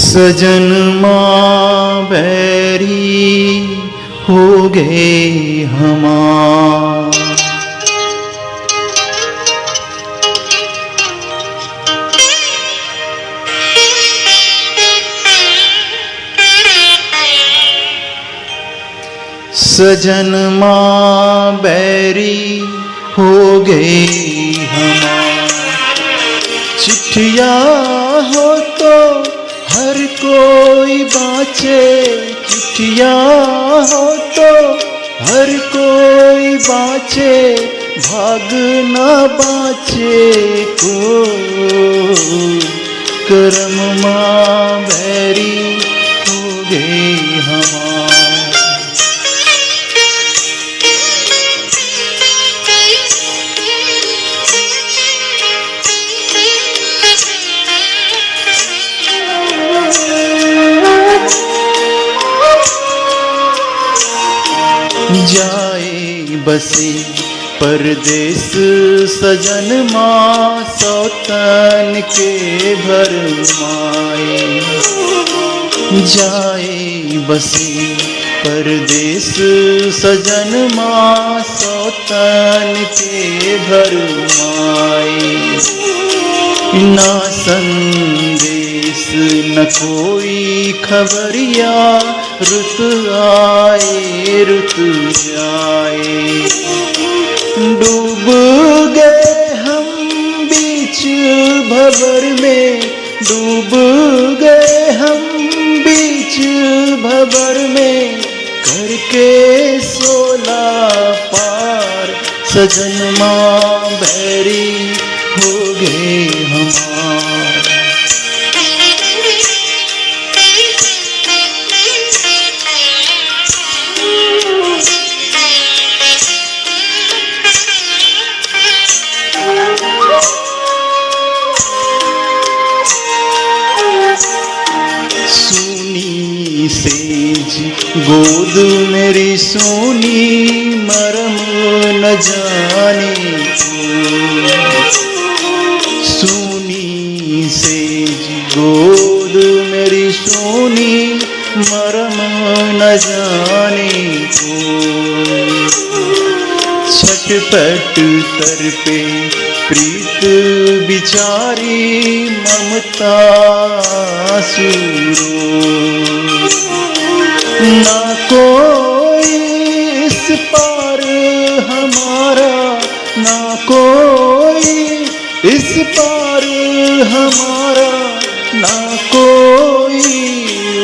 सजन माँ बैरी हो गए हमार। सजन माँ बैरी हो गए हमार। चिट्ठिया हो तो हर कोई बाँचे, चिट्ठिया हो तो हर कोई बाँचे, भाग न बाँचे को। करम माँ बैरी हो गए हमार। जाए बसे परदेस सजन माँ सौतन के भरमाए। जाए बसे परदेस सजन माँ सौतन के भरमाए। ना संदेश न कोई खबरिया, रुत आए रुत जाए। डूब गए हम बीच भंवर में, डूब गए हम बीच भंवर में, करके 16 पार। सजन माँ बैरी हो गए हमार। सूनी सेज गोद मेरी सोनी, मरम न जाने को। सूनी सेज गोद मेरी सोनी, मरम न जाने को। छटपट तड़पे प्रीत बिचारी, ममता सूरो। ना कोई इस पार हमारा, ना कोई इस पार हमारा, ना कोई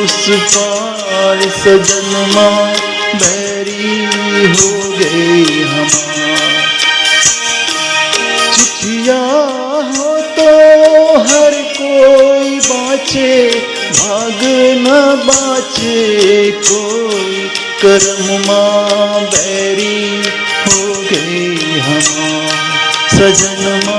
उस पार। सजन माँ बैरी हो गए हमार। चिट्ठिया हो तो हर कोई बाँचे, भाग न बाँचे कोई। करम माँ बैरी हो गए हमार। सजन माँ